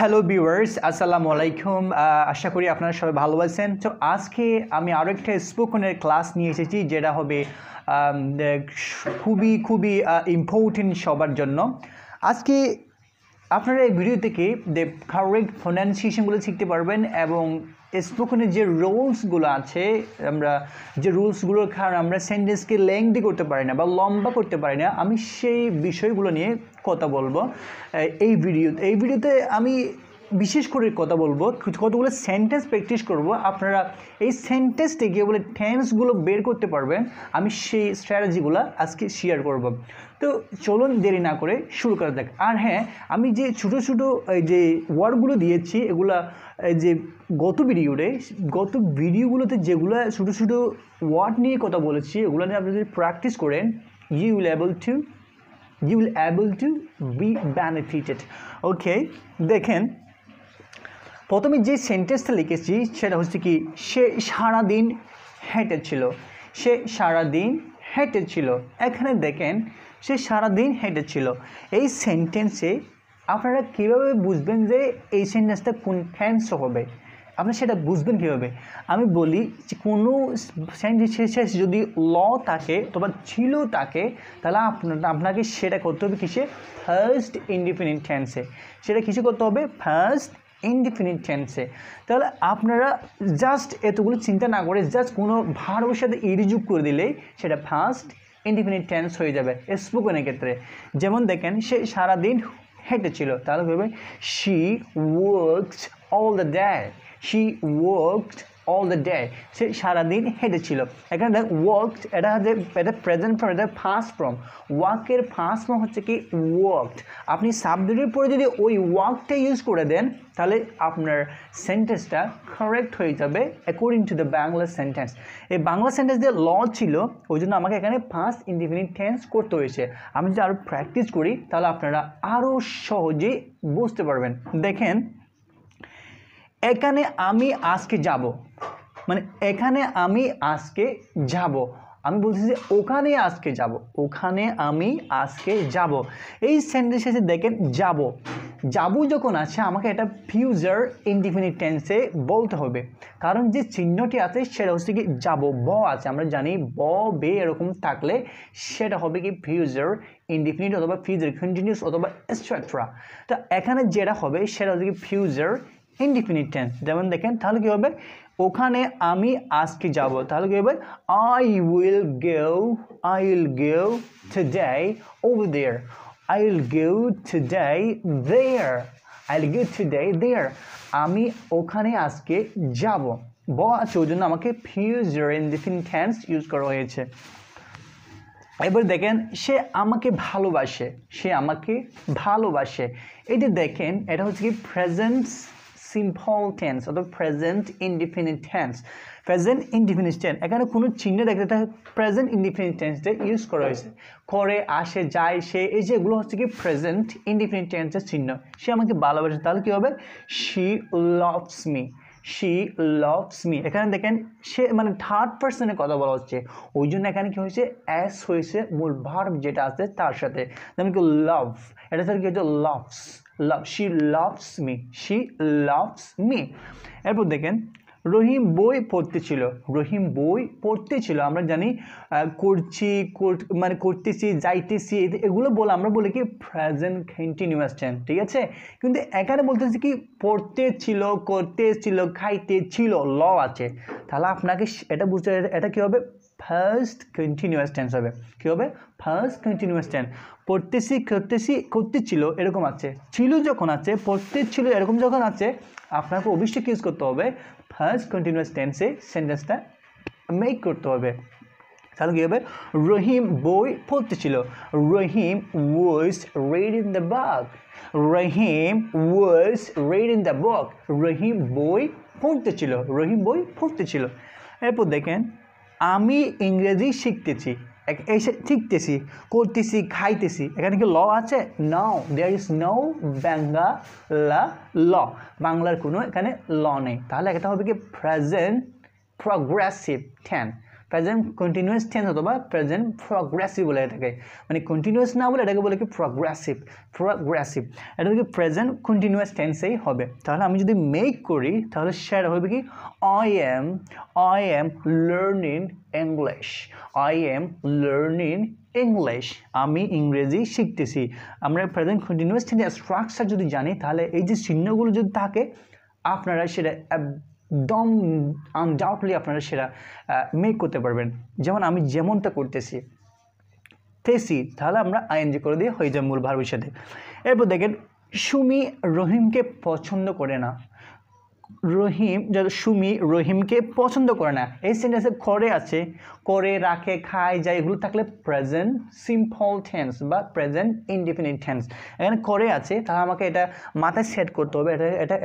Hello viewers, আসসালামু আলাইকুম। আশা করি আপনারা সবাই ভালো আছেন। তো আজকে আমি আরও একটা স্পোকেনের ক্লাস নিয়ে এসেছি, যেটা হবে খুবই ইম্পর্টেন্ট সবার জন্য। আজকে আপনারা এই ভিডিও থেকে কারেক্ট প্রোনাউন্সিয়েশনগুলো শিখতে পারবেন এবং স্পোকেনের যে রুলসগুলো আছে, আমরা যে রুলসগুলোর কারণে আমরা সেন্টেন্সকে লেংদি করতে পারি না বা লম্বা করতে পারি না, আমি সেই বিষয়গুলো নিয়ে কথা বলবো এই ভিডিওতে। আমি বিশেষ করে কথা বলবো, কতগুলো সেন্টেন্স প্র্যাকটিস করব। আপনারা এই সেন্টেন্স থেকে বলে টেন্সগুলো বের করতে পারবেন। আমি সেই স্ট্র্যাটেজিগুলো আজকে শেয়ার করব। তো চলুন দেরি না করে শুরু করা যাক। আর হ্যাঁ, আমি যে ছোটো যে ওয়ার্ডগুলো দিয়েছি, এগুলা যে গত ভিডিওগুলোতে যেগুলো ছোটো ওয়ার্ড নিয়ে কথা বলেছি, এগুলো নিয়ে আপনি যদি প্র্যাকটিস করেন, you will able to be benefited. ওকে, দেখেন প্রথমে যে সেন্টেন্সটা লিখেছি সেটা হচ্ছে কি, সে সারাদিন হেঁটেছিল। এখানে দেখেন সে সারাদিন হেঁটেছিল। এই সেন্টেন্সে আপনারা কীভাবে বুঝবেন যে এই সেন্টেন্সটা কোন টেন্স হবে? আপনারা সেটা বুঝবেন কীভাবে? আমি বলি যে কোনো সেন্টেন্স যদি থাকে অথবা ছিল থাকে, তাহলে আপনাকে সেটা করতে হবে কিসে? ফার্স্ট ইনডিফিনিট টেন্সে। সেটা কিসে করতে হবে? ফার্স্ট ইনডিফিনিট টেন্সে। তাহলে আপনারা জাস্ট এতগুলো চিন্তা না করে জাস্ট কোনো ভার্বের সাথে ইডি যোগ করে দিলেই সেটা ফার্স্ট ইনডিফিনিট টেন্স হয়ে যাবে স্পোকেনের ক্ষেত্রে। যেমন দেখেন, সে সারাদিন হেঁটেছিল, তাহলে হবে she worked all the day. সে সারাদিন হেঁটেছিল। এখানে দেখ ওয়ার্কড, এটা প্রেজেন্ট ফর্ম, এটা ফার্স্ট ফর্ম। ওয়ার্কের ফার্স্ট ফর্ম হচ্ছে কি ওয়ার্কড। আপনি সাবজেক্টের পরে যদি ওই ওয়ার্কটা ইউজ করে দেন, তাহলে আপনার সেন্টেন্সটা কারেক্ট হয়ে যাবে according to the Bangla sentence. এই বাংলা সেন্টেন্স দিয়ে ল ছিল, ওই জন্য আমাকে এখানে ফার্স্ট ইনডিফিনিট টেন্স করতে হয়েছে। আমি যদি আরও প্র্যাকটিস করি, তাহলে আপনারা আরও সহজেই বুঝতে পারবেন। দেখেন, এখানে আমি আজকে যাব, মানে এখানে আমি আজকে যাব। আমি বলছি যে ওখানে আমি আজকে যাব। এই সেন্টেন্সে দেখেন যাব যখন আছে, আমাকে এটা ফিউচার ইনডিফিনিট টেন্সে বলতে হবে। কারণ যে চিহ্নটি আছে সেটা হচ্ছে কি যাব, ব আছে, আমরা জানি ব বে এরকম থাকলে সেটা হবে কি ফিউচার ইনডিফিনিট অথবা ফিউচার কন্টিনিউয়াস অথবা এটসেট্রা। তো এখানে যেটা হবে সেটা হচ্ছে কি ফিউচার ইনডিফিনিট টেন্স। যেমন দেখেন, তাহলে কী হবে? ওখানে আমি আজকে যাব, তাহলে কী হবে? I will go today over there. I'll go today there. আমি ওখানে আজকে যাব। ব আছে, ওই জন্য আমাকে ফিউচার ইনডিফিনিট টেন্স ইউজ করা হয়েছে। এবার দেখেন, সে আমাকে ভালোবাসে। এটা দেখেন, এটা হচ্ছে কি প্রেজেন্ট সিম্পল টেন্স অথবা present indefinite tense. Present indefinite tense, এখানে কোনো চিহ্ন দেখতে থাকে, প্রেজেন্ট ইনডিফিনিট টেন্সটা ইউজ করা হয়েছে। করে, আসে, যায়, সে, এই যেগুলো হচ্ছে কি প্রেজেন্ট ইনডিফিনিট টেন্সের চিহ্ন। সে আমাকে ভালোবাসে, তাহলে কী হবে? she loves me. এখানে দেখেন, সে মানে থার্ড পার্সনে কথা বলা হচ্ছে, ওই জন্য এখানে কি হয়েছে? অ্যাস হয়েছে মূল ভার্ব যেটা আছে তার সাথে। যেমন কি লাভ, এটা স্যার কি হচ্ছে? she loves me. এরপর দেখেন, রহিম বই পড়তেছিল। আমরা জানি করতেছি, যাইতেছি, এগুলো বলে আমরা বলি কি প্রেজেন্ট কন্টিনিউয়াস টেন্স, ঠিক আছে? কিন্তু এখানে বলতেছি কি পড়তেছিল, করতেছিল, খাইতেছিল, ল আছে। তাহলে আপনাকে এটা বুঝতে, এটা কি হবে? ফার্স্ট কন্টিনিউয়াস টেন্স হবে। কী হবে? First continuous tense. করতেছিল এরকম আছে, ছিল যখন আছে, পড়তেছিল এরকম যখন আছে, আপনাকে অবশ্যই ইউজ করতে হবে ফার্স্ট কন্টিনিউয়াস টেন্সে সেন্টেন্সটা মেক করতে হবে। তাহলে কী হবে? রহিম বই পড়তেছিল। রহিম ওয়াজ রিডিং দ্য বুক। রহিম বই পড়তেছিল। এরপর দেখেন, আমি ইংরেজি শিখতেছি, করতেছি, খাইতেছি। এখানে কি ল আছে? No, there is no Bangla law. বাংলার কোনো এখানে ল নেই। তাহলে এটা হবে কি present progressive tense. Present continuous tense অথবা প্রেজেন্ট প্রগ্রেসিভ বলে এটাকে, মানে কন্টিনিউয়াস না বলে এটাকে বলে কি প্রগ্রেসিভ। এটা কি প্রেজেন্ট কন্টিনিউয়াস টেন্সেই হবে। তাহলে আমি যদি মেক করি তাহলে সেটা হবে কি I am learning English, English, আমি ইংরেজি শিখতেছি। আমরা প্রেজেন্ট কন্টিনিউয়াস টেন্সের স্ট্রাকচার যদি জানি তাহলে এই যে চিহ্নগুলো যদি থাকে আপনারা সেটা একদম আনডাউটলি আপনারা সেটা মেক করতে পারবেন। যেমন আমি যেমনটা করতেছি তেসি, তাহলে আমরা আইএনজি করে দিয়ে হয়ে যায় মূল ভার্বের সাথে। এরপর দেখেন সুমি রহিমকে পছন্দ করে না, সুমি রহিমকে পছন্দ করে না, এই সেন্টেন্সে করে আছে, করে, রাখে, খায়, যায় এগুলো থাকলে প্রেজেন্ট সিম্পল টেন্স বা প্রেজেন্ট ইনডিফিনিট টেন্স। এখানে করে আছে তাহলে আমাকে এটা মাথায় সেট করতে হবে,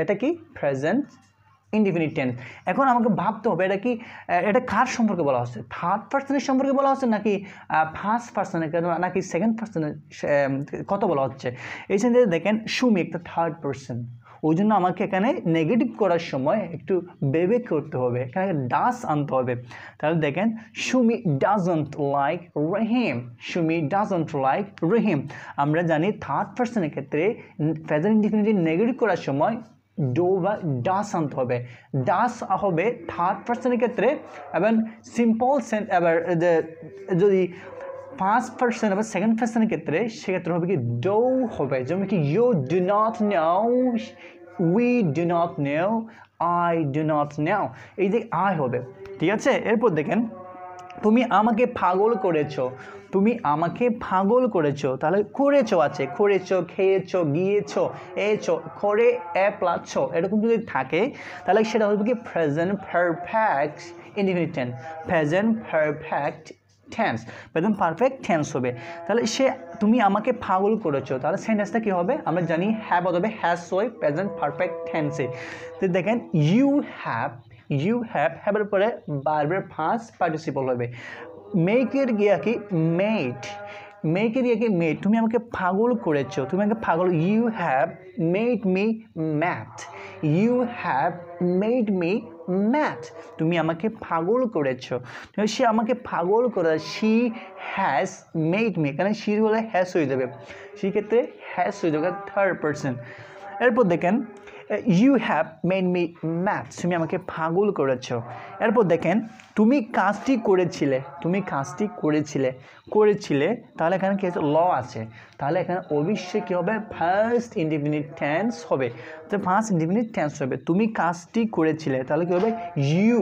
এটা কি প্রেজেন্ট ইনডিফিনিট টেন্স। এখন আমাকে ভাবতে হবে এটা কার সম্পর্কে বলা হচ্ছে, থার্ড পার্সনের সম্পর্কে বলা হচ্ছে নাকি ফার্স্ট পার্সনের, নাকি সেকেন্ড পার্সনের কথা বলা হচ্ছে। এই সেন্টেন্সে দেখেন সুমি একটা থার্ড পার্সন, ওই জন্য আমাকে এখানে নেগেটিভ করার সময় একটু ভেবে করতে হবে, এখানে ডাস আনতে হবে। তাহলে দেখেন Sumi doesn't like Rahim, Sumi doesn't like Rahim. আমরা জানি থার্ড পার্সনের ক্ষেত্রে প্রেজেন্ট ইনডিফিনিট নেগেটিভ করার সময় ডো বা ডাস আনতে হবে, ডাস হবে থার্ড পার্সনের ক্ষেত্রে। এবং সিম্পল এবার যদি ফার্স্ট পার্সন আবার সেকেন্ড পার্সনের ক্ষেত্রে সেক্ষেত্রে হবে কি ডো হবে, যেমন কি you do not know, we do not know, I do not know, এই যে আই হবে, ঠিক আছে। এরপর দেখেন তুমি আমাকে পাগল করেছো, তুমি আমাকে পাগল করেছো, তাহলে করেছো আছে, করেছো, খেয়েছো, গিয়েছো, এছো, করে এ প্লাস ছো এরকম যদি থাকে তাহলে সেটা হবে কি present perfect indefinite tense, present perfect tense, present perfect tense হবে। তাহলে তুমি আমাকে পাগল করেছো, তাহলে সেন্টেন্সটা কি হবে আমরা জানি হ্যাভ হবে, হ্যাজ হয় প্রেজেন্ট পারফেক্ট টেন্সে। তো দেখেন ইউ হ্যাভের পরে ভার্বের ফার্স্ট পার্টিসিপল হবে, মেকের গিয়া কি মেড, মেকের গিয়া কি মেড, তুমি আমাকে পাগল করেছো, তুমি আমাকে পাগল, you have made me mad, you have made me mad, তুমি আমাকে পাগল করেছো, সে আমাকে পাগল করে, শি হ্যাজ মেড মি, কারণ শি হলে হ্যাজ হয়ে যাবে, সেক্ষেত্রে হ্যাজ হয়ে যাবে থার্ড পার্সন। এরপর দেখেন you have made me mad, তুমি আমাকে পাগল করেছো। এরপর দেখেন তুমি কাজটি করেছিলে, তুমি কাজটি করেছিলে, তাহলে এখানে কি আছে ল আছে, তাহলে এখানে অবশ্যই কী হবে ফার্স্ট ইনডিফিনিট টেন্স হবে, তো ফার্স্ট ইনডিফিনিট টেন্স হবে। তুমি কাজটি করেছিলে তাহলে কী হবে you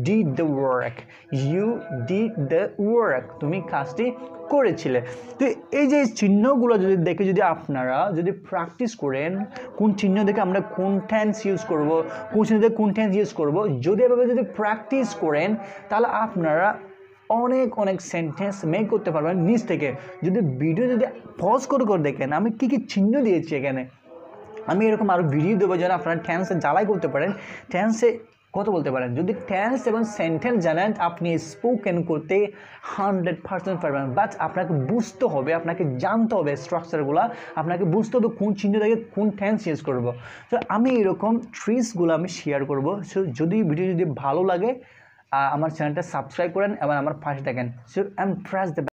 did the work, you did the work, তুমি কাজটি করেছিলে। তো এই যে চিহ্নগুলো যদি দেখে যদি আপনারা যদি প্র্যাকটিস করেন কোন চিহ্ন দেখে আমরা কোন টেন্স ইউজ করব, কোন চিহ্ন দেখে কোন টেন্স ইউজ করব, যদি এভাবে যদি প্র্যাকটিস করেন তাহলে আপনারা অনেক সেন্টেন্স মেক করতে পারবেন নিজ থেকে। যদি ভিডিও যদি পজ করে দেখেন আমি কী চিহ্ন দিয়েছি এখানে, আমি এরকম আরও ভিডিও দেবো যেন আপনারা টেন্সে জ্বালাই করতে পারেন, টেন্সে কথা বলতে পারেন। যদি টেন্স এবং সেন্টেন্স জানেন আপনি স্পোকেন করতে 100% পারবেন, বাট আপনাকে বুঝতে হবে, আপনাকে জানতে হবে স্ট্রাকচারগুলো, আপনাকে বুঝতে হবে কোন চিহ্ন থেকে কোন টেন্স ইউজ করবো। তো আমি এরকম ট্রিক্সগুলো আমি শেয়ার করবো। সো যদি ভিডিও যদি ভালো লাগে আমার চ্যানেলটা সাবস্ক্রাইব করেন এবং আমার পাশে থাকেন। So press the